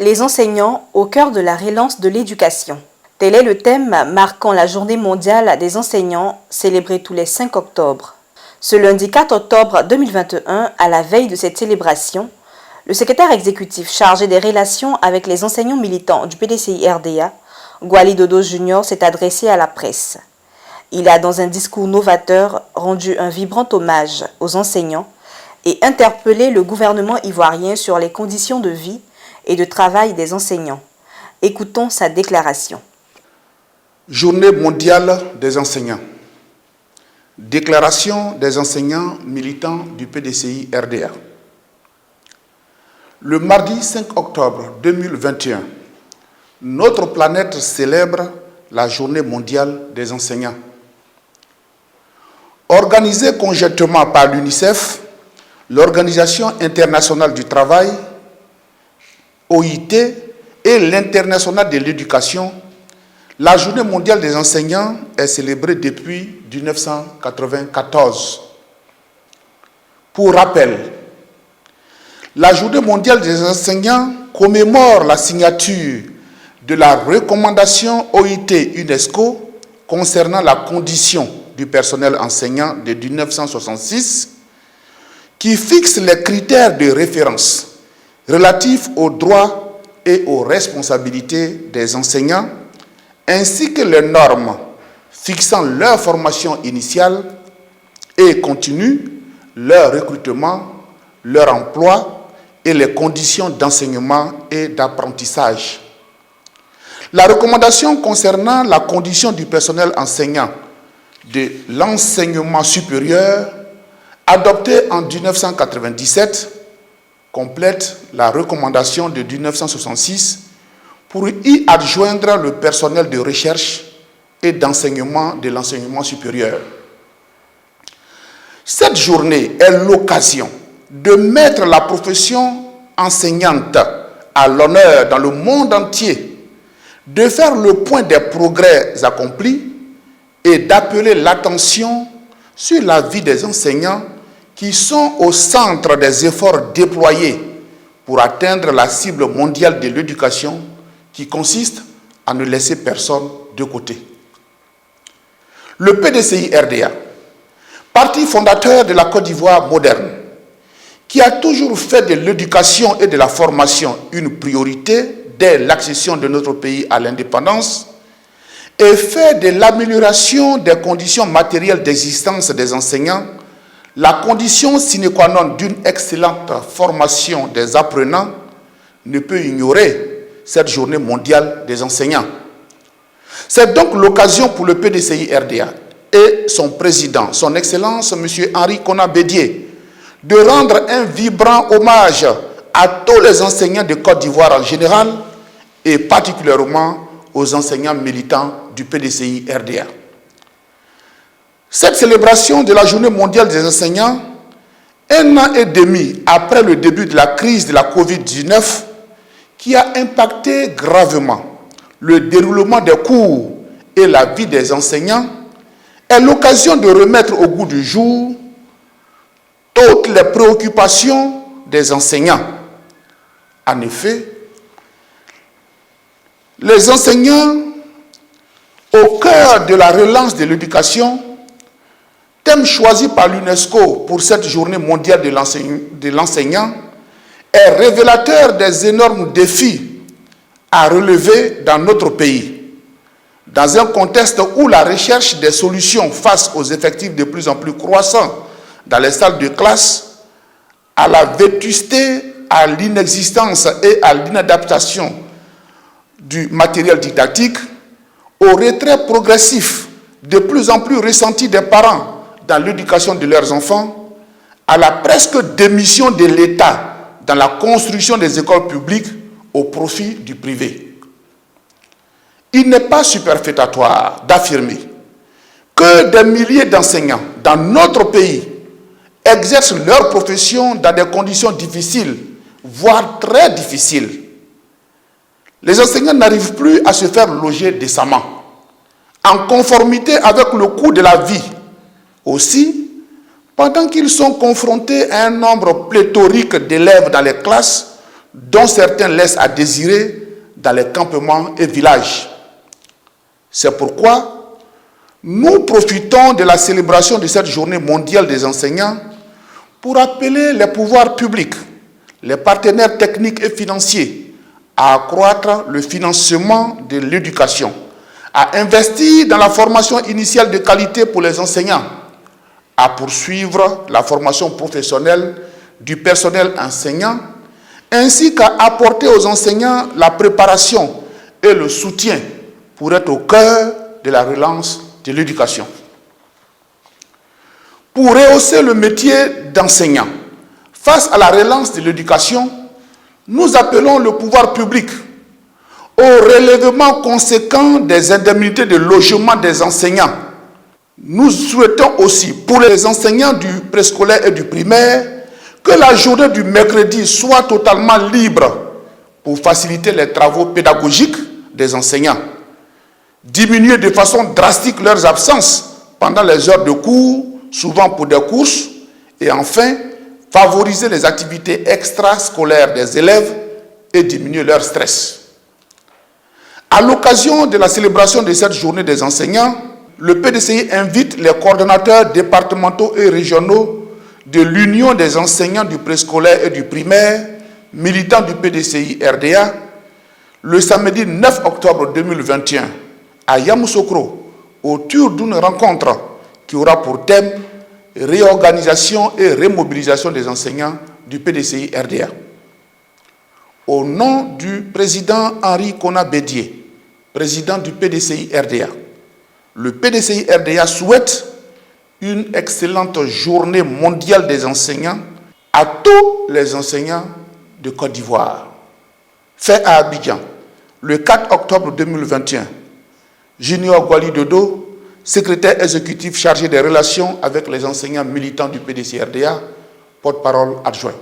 Les enseignants au cœur de la relance de l'éducation. Tel est le thème marquant la Journée mondiale des enseignants célébrée tous les 5 octobre. Ce lundi 4 octobre 2021, à la veille de cette célébration, le secrétaire exécutif chargé des relations avec les enseignants militants du PDCI-RDA, Gwali Dodo Junior, s'est adressé à la presse. Il a, dans un discours novateur, rendu un vibrant hommage aux enseignants et interpellé le gouvernement ivoirien sur les conditions de vie et de travail des enseignants. Écoutons sa déclaration. Journée mondiale des enseignants. Déclaration des enseignants militants du PDCI-RDA. Le mardi 5 octobre 2021, notre planète célèbre la Journée mondiale des enseignants. Organisée conjointement par l'UNICEF, l'Organisation internationale du travail, OIT et l'Internationale de l'éducation, la Journée mondiale des enseignants est célébrée depuis 1994. Pour rappel, la Journée mondiale des enseignants commémore la signature de la recommandation OIT-UNESCO concernant la condition du personnel enseignant de 1966 qui fixe les critères de référence relatifs aux droits et aux responsabilités des enseignants ainsi que les normes fixant leur formation initiale et continue, leur recrutement, leur emploi et les conditions d'enseignement et d'apprentissage. La recommandation concernant la condition du personnel enseignant de l'enseignement supérieur, adoptée en 1997, complète la recommandation de 1966 pour y adjoindre le personnel de recherche et d'enseignement de l'enseignement supérieur. Cette journée est l'occasion de mettre la profession enseignante à l'honneur dans le monde entier, de faire le point des progrès accomplis et d'appeler l'attention sur la vie des enseignants qui sont au centre des efforts déployés pour atteindre la cible mondiale de l'éducation qui consiste à ne laisser personne de côté. Le PDCI-RDA, parti fondateur de la Côte d'Ivoire moderne, qui a toujours fait de l'éducation et de la formation une priorité dès l'accession de notre pays à l'indépendance, et fait de l'amélioration des conditions matérielles d'existence des enseignants la condition sine qua non d'une excellente formation des apprenants, ne peut ignorer cette journée mondiale des enseignants. C'est donc l'occasion pour le PDCI-RDA et son président, son Excellence M. Henri Konan Bédié, de rendre un vibrant hommage à tous les enseignants de Côte d'Ivoire en général et particulièrement aux enseignants militants du PDCI-RDA. Cette célébration de la Journée mondiale des enseignants, un an et demi après le début de la crise de la Covid-19, qui a impacté gravement le déroulement des cours et la vie des enseignants, est l'occasion de remettre au goût du jour toutes les préoccupations des enseignants. En effet, les enseignants, au cœur de la relance de l'éducation, thème choisi par l'UNESCO pour cette journée mondiale de l'enseignant, est révélateur des énormes défis à relever dans notre pays, dans un contexte où la recherche des solutions face aux effectifs de plus en plus croissants dans les salles de classe, à la vétusté, à l'inexistence et à l'inadaptation du matériel didactique, au retrait progressif de plus en plus ressenti des parents dans l'éducation de leurs enfants, à la presque démission de l'État dans la construction des écoles publiques au profit du privé. Il n'est pas superfétatoire d'affirmer que des milliers d'enseignants dans notre pays exercent leur profession dans des conditions difficiles, voire très difficiles. Les enseignants n'arrivent plus à se faire loger décemment, en conformité avec le coût de la vie. Aussi, pendant qu'ils sont confrontés à un nombre pléthorique d'élèves dans les classes, dont certains laissent à désirer dans les campements et villages. C'est pourquoi nous profitons de la célébration de cette journée mondiale des enseignants pour appeler les pouvoirs publics, les partenaires techniques et financiers à accroître le financement de l'éducation, à investir dans la formation initiale de qualité pour les enseignants, à poursuivre la formation professionnelle du personnel enseignant, ainsi qu'à apporter aux enseignants la préparation et le soutien pour être au cœur de la relance de l'éducation. Pour rehausser le métier d'enseignant face à la relance de l'éducation, nous appelons le pouvoir public au relèvement conséquent des indemnités de logement des enseignants. Nous souhaitons aussi, pour les enseignants du préscolaire et du primaire, que la journée du mercredi soit totalement libre pour faciliter les travaux pédagogiques des enseignants, diminuer de façon drastique leurs absences pendant les heures de cours, souvent pour des courses, et enfin, favoriser les activités extrascolaires des élèves et diminuer leur stress. À l'occasion de la célébration de cette journée des enseignants, le PDCI invite les coordonnateurs départementaux et régionaux de l'Union des enseignants du préscolaire et du primaire, militants du PDCI RDA, le samedi 9 octobre 2021 à Yamoussoukro, autour d'une rencontre qui aura pour thème réorganisation et remobilisation des enseignants du PDCI RDA. Au nom du président Henri Kona Bédié, président du PDCI RDA, le PDCI RDA souhaite une excellente journée mondiale des enseignants à tous les enseignants de Côte d'Ivoire. Fait à Abidjan, le 4 octobre 2021, Junior Gwali Dodo, secrétaire exécutif chargé des relations avec les enseignants militants du PDCI RDA, porte-parole adjoint.